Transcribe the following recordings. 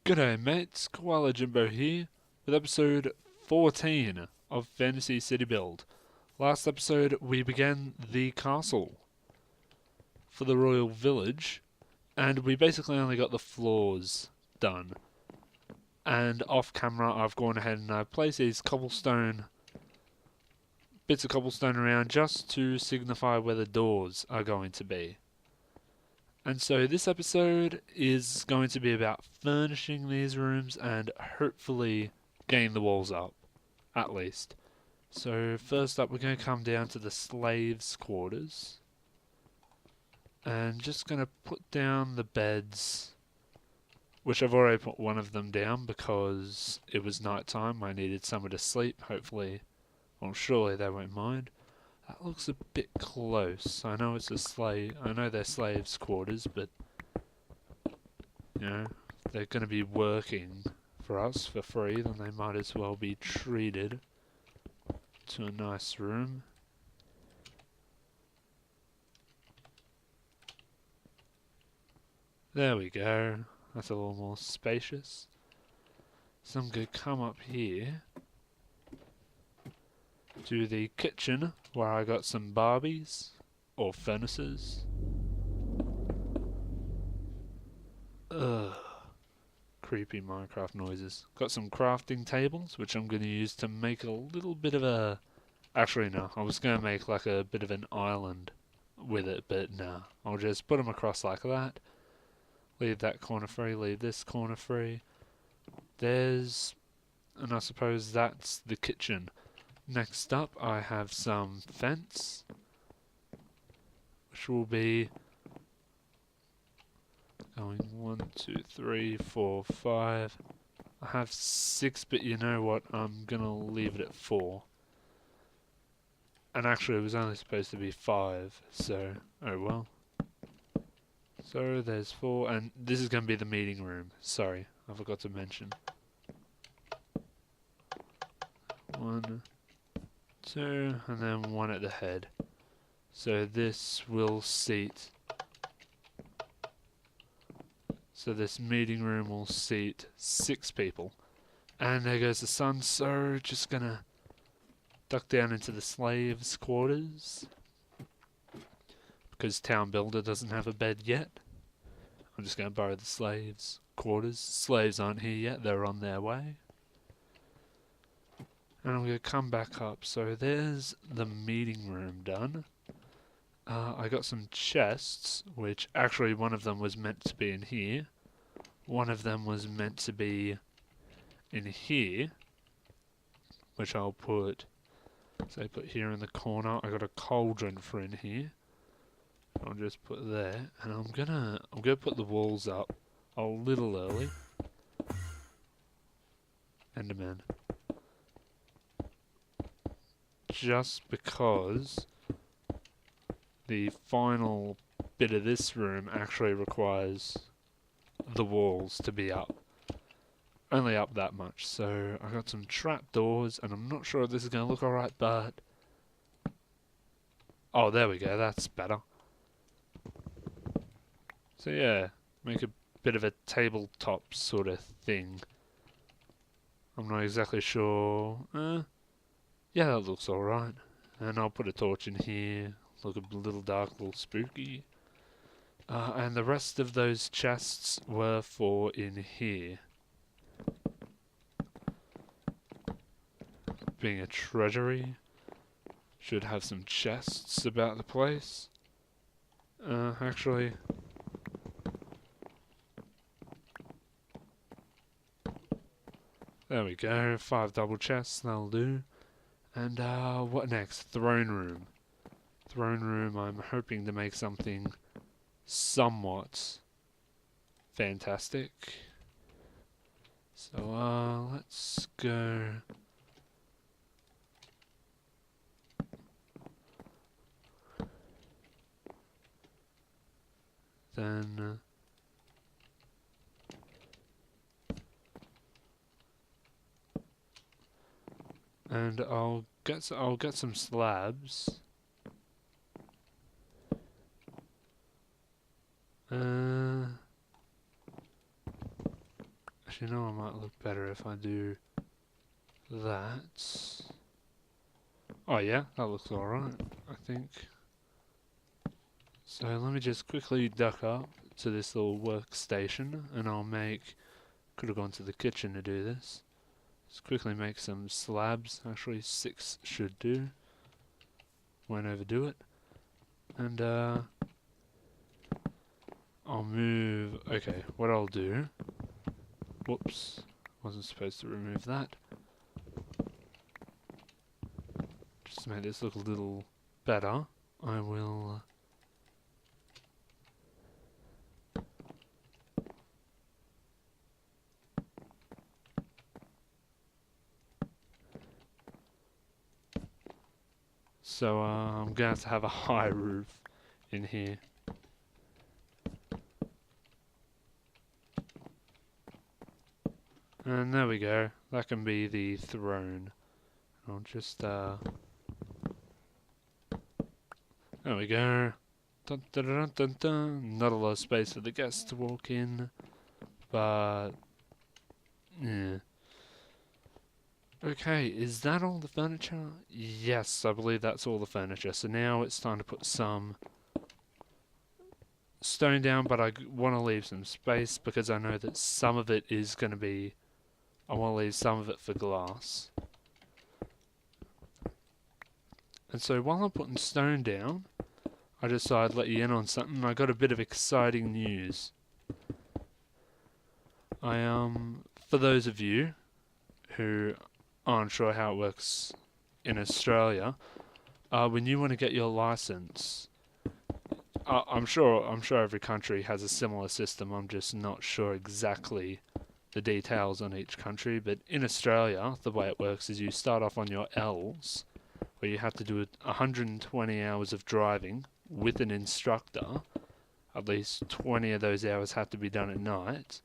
G'day mates, kualajimbo here with episode 14 of Fantasy City Build. Last episode we began the castle for the royal village and we basically only got the floors done. And off camera I've gone ahead and I've placed these bits of cobblestone around just to signify where the doors are going to be. And so this episode is going to be about furnishing these rooms and hopefully getting the walls up, at least. So first up we're going to come down to the slaves' quarters. And just going to put down the beds, which I've already put one of them down because it was night time. I needed somewhere to sleep, hopefully. Well, surely they won't mind. That looks a bit close. I know it's I know they're slaves' quarters, but you know, if they're going to be working for us for free, then they might as well be treated to a nice room. There we go. That's a little more spacious. So I'm going to come up here to the kitchen where I got some Barbies or furnaces. Ugh. Creepy Minecraft noises. Got some crafting tables which I'm going to use to make a little bit of a... Actually no, I was going to make like a bit of an island with it, but nah. I'll just put them across like that. Leave that corner free, leave this corner free. And I suppose that's the kitchen. Next up I have some fence, which will be going 1, 2, 3, 4, 5. I have 6, but you know what, I'm gonna leave it at 4. And actually it was only supposed to be 5, so oh well. So there's 4, and this is gonna be the meeting room. Sorry, I forgot to mention. 1, 2, and then 1 at the head. So this will seat... So this meeting room will seat 6 people. And there goes the sun, so just gonna duck down into the slaves' quarters. Because Town Builder doesn't have a bed yet. I'm just gonna borrow the slaves' quarters. Slaves aren't here yet, they're on their way. And I'm going to come back up. So there's the meeting room done. I got some chests, which actually one of them was meant to be in here. One of them was meant to be in here, which I'll put, say put here in the corner. I got a cauldron for in here. I'll just put there, and I'm gonna put the walls up a little early. Enderman. Just because the final bit of this room actually requires the walls to be up. Only up that much. So I got some trapdoors, and I'm not sure if this is going to look alright, but... Oh, there we go, that's better. So yeah, make a bit of a tabletop sort of thing. I'm not exactly sure... yeah, that looks alright. And I'll put a torch in here. Look a little dark, a little spooky. And the rest of those chests were for in here. Being a treasury, should have some chests about the place. Actually... There we go, 5 double chests, that'll do. And what next? Throne room. Throne room, I'm hoping to make something somewhat fantastic. So let's go. Then and I'll get some slabs. Actually, no, it might look better if I do that. Oh yeah, that looks alright, I think. So let me just quickly duck up to this little workstation, and I'll make... Could have gone to the kitchen to do this. Just quickly make some slabs. Actually, 6 should do. Won't overdo it. And I'll move... Okay, what I'll do... Whoops. Wasn't supposed to remove that. Just to make this look a little better, I will... So I'm going to have to have a high roof in here. And there we go. That can be the throne. I'll just there we go. Dun, dun, dun, dun, dun. Not a lot of space for the guests to walk in, but yeah. Okay, is that all the furniture? Yes, I believe that's all the furniture. So now it's time to put some stone down, but I want to leave some space because I know that some of it is going to be... I want to leave some of it for glass. And so while I'm putting stone down, I just thought I'd let you in on something. I got a bit of exciting news. For those of you who aren't sure how it works in Australia, when you want to get your license, I'm sure every country has a similar system. I'm just not sure exactly the details on each country. But in Australia, the way it works is you start off on your L's, where you have to do 120 hours of driving with an instructor. At least 20 of those hours have to be done at night.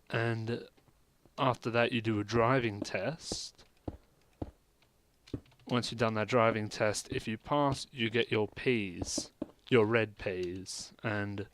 And after that you do a driving test. Once you've done that driving test, if you pass, you get your P's, your red P's. And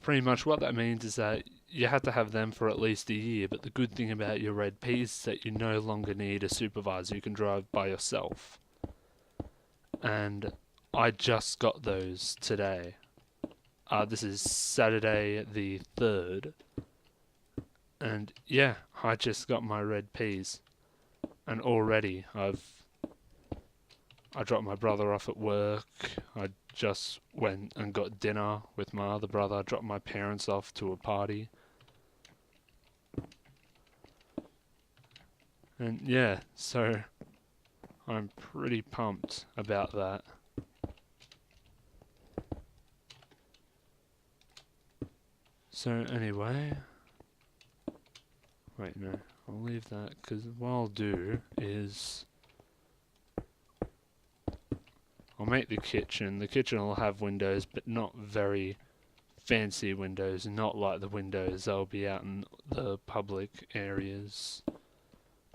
pretty much what that means is that you have to have them for at least a year, but the good thing about your red P's is that you no longer need a supervisor. You can drive by yourself. And I just got those today. This is Saturday the 3rd. And yeah, I just got my red P's. And already I dropped my brother off at work. I just went and got dinner with my other brother. I dropped my parents off to a party. And yeah, so I'm pretty pumped about that. So anyway, wait, no, I'll leave that, because what I'll do is I'll make the kitchen. The kitchen will have windows, but not very fancy windows, not like the windows that'll be out in the public areas,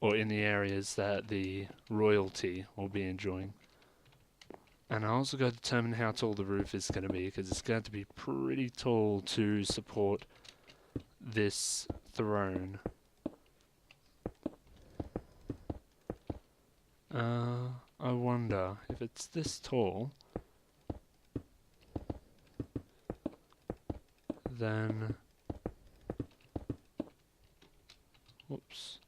or in the areas that the royalty will be enjoying. And I also got to determine how tall the roof is going to be, because it's going to be pretty tall to support this throne. I wonder if it's this tall, then... Whoops.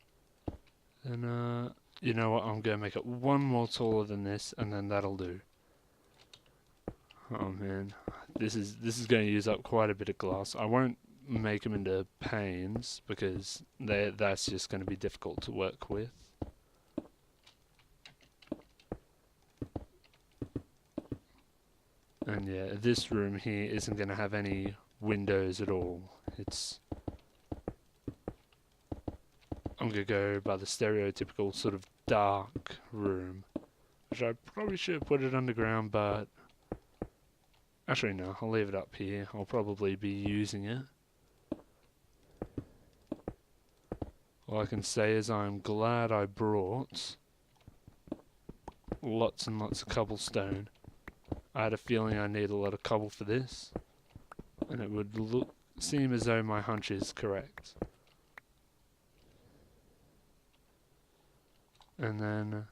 Then, you know what, I'm going to make it one more taller than this, and then that'll do. Oh man, this is going to use up quite a bit of glass. I won't make them into panes because that's just going to be difficult to work with. And yeah, this room here isn't going to have any windows at all. I'm going to go by the stereotypical sort of dark room, which I probably should have put it underground, but actually no, I'll leave it up here. I'll probably be using it. All I can say is I'm glad I brought lots and lots of cobblestone. I had a feeling I need a lot of cobble for this. And it would seem as though my hunch is correct. And then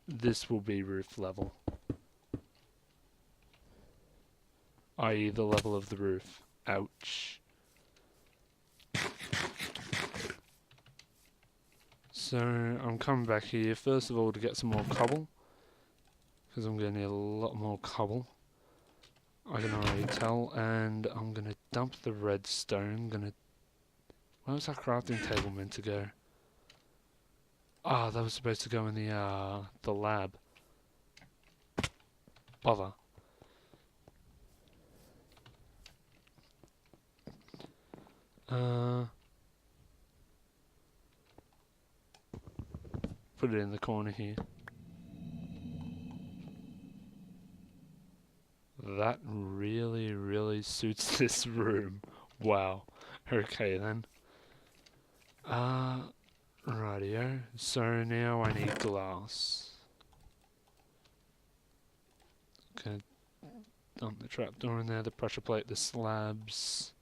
this will be roof level, i.e. the level of the roof. Ouch. So I'm coming back here first of all to get some more cobble, because I'm going to need a lot more cobble, I can already tell. And I'm going to dump the redstone. Where was that crafting table meant to go? Ah, that was supposed to go in the lab. Bother. Put it in the corner here. That really, really suits this room. Wow. Okay then. Rightio. So now I need glass. Okay. Dump the trapdoor in there, the pressure plate, the slabs.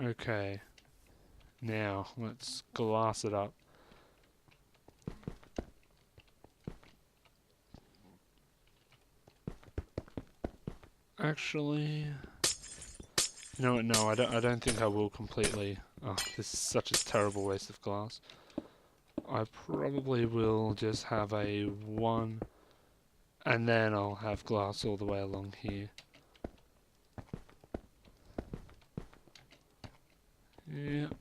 Okay. Now, let's glass it up. Actually, you know what? No, I don't think I will completely. Oh, this is such a terrible waste of glass. I probably will just have a 1, and then I'll have glass all the way along here. Yep.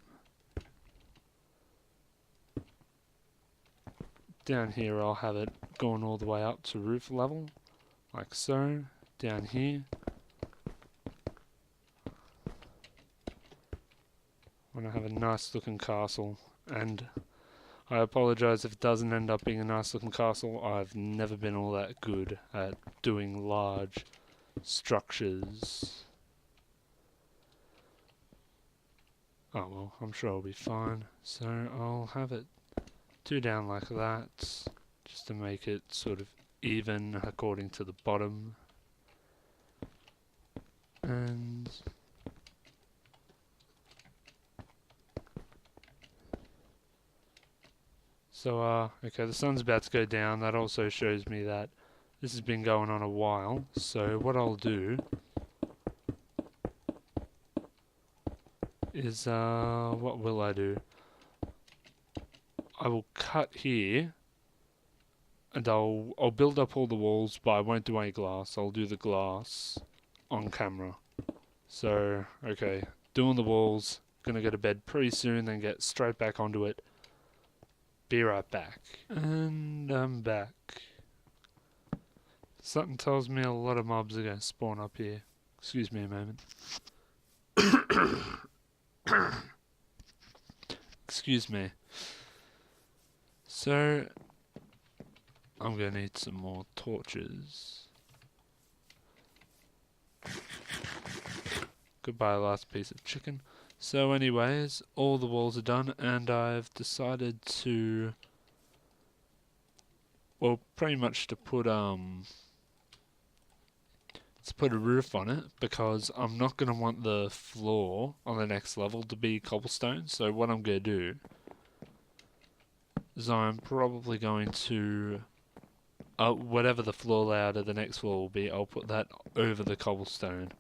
Down here I'll have it going all the way up to roof level, like so. Down here. Want to have a nice looking castle, and I apologise if it doesn't end up being a nice looking castle. I've never been all that good at doing large structures. Oh well, I'm sure I'll be fine. So I'll have it 2 down like that, just to make it sort of even according to the bottom. And so, okay, the sun's about to go down. That also shows me that this has been going on a while. So what I'll do is, what will I do? I will cut here, and I'll build up all the walls, but I won't do any glass. I'll do the glass on camera. So, okay, doing the walls, gonna go to bed pretty soon, then get straight back onto it. Be right back. And I'm back. Something tells me a lot of mobs are gonna spawn up here. Excuse me a moment. Excuse me. So, I'm gonna need some more torches. Goodbye, last piece of chicken. So anyways, all the walls are done, and I've decided to, well, pretty much to put a roof on it, because I'm not going to want the floor on the next level to be cobblestone. So what I'm going to do is I'm probably going to, whatever the floor layout of the next floor will be, I'll put that over the cobblestone.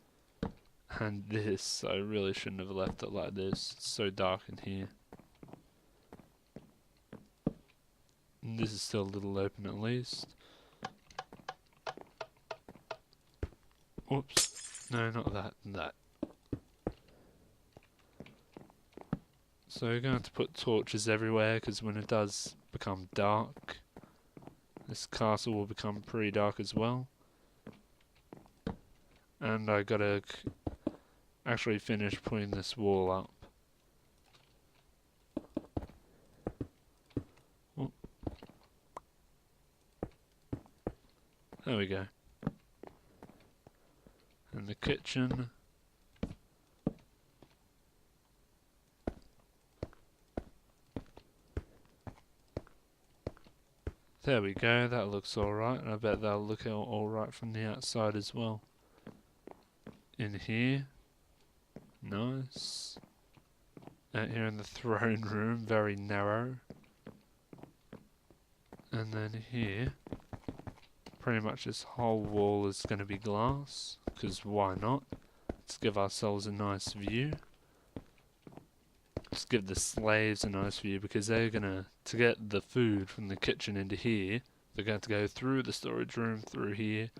And this, I really shouldn't have left it like this. It's so dark in here. And this is still a little open at least. Oops. No, not that. That. So we're going to have to put torches everywhere, because when it does become dark, this castle will become pretty dark as well. And I gotta actually finish putting this wall up. Oh. There we go. And the kitchen. There we go, that looks alright, and I bet that'll look alright from the outside as well. in here. Nice. Out here in the throne room, very narrow. And then here, pretty much this whole wall is going to be glass, because why not? Let's give ourselves a nice view. Let's give the slaves a nice view, because they're gonna, to get the food from the kitchen into here, they're going to go through the storage room, through here,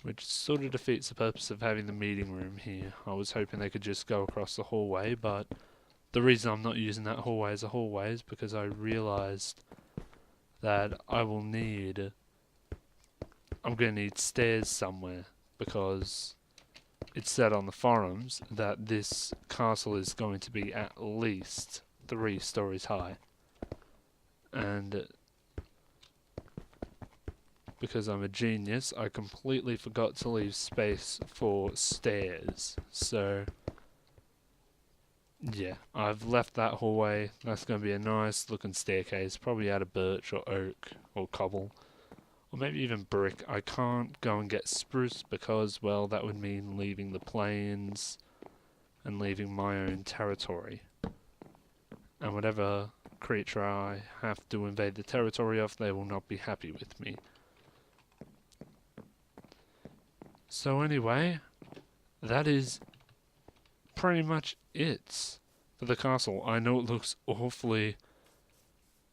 which sort of defeats the purpose of having the meeting room here. I was hoping they could just go across the hallway, but the reason I'm not using that hallway as a hallway is because I realised that I'm going to need stairs somewhere, because it said on the forums that this castle is going to be at least 3 stories high. And because I'm a genius, I completely forgot to leave space for stairs. So, yeah, I've left that hallway. That's going to be a nice looking staircase, probably out of birch or oak or cobble. Or maybe even brick. I can't go and get spruce because, well, that would mean leaving the plains and leaving my own territory. And whatever creature I have to invade the territory of, they will not be happy with me. So anyway, that is pretty much it for the castle. I know it looks awfully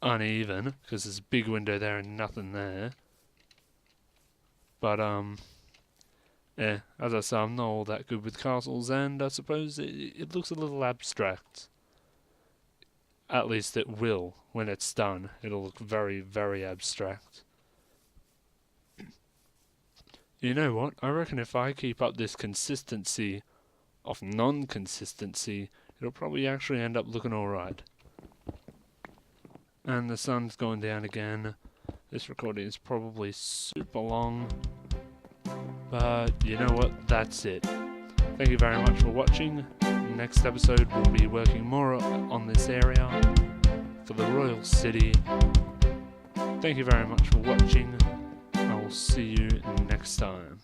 uneven, because there's a big window there and nothing there. But, yeah, as I say, I'm not all that good with castles, and I suppose it looks a little abstract. At least it will, when it's done. It'll look very, very abstract. You know what? I reckon if I keep up this consistency of non-consistency, it'll probably actually end up looking alright. And the sun's going down again. This recording is probably super long, but you know what? That's it. Thank you very much for watching. Next episode we'll be working more on this area for the Royal City. Thank you very much for watching. I will see you next time.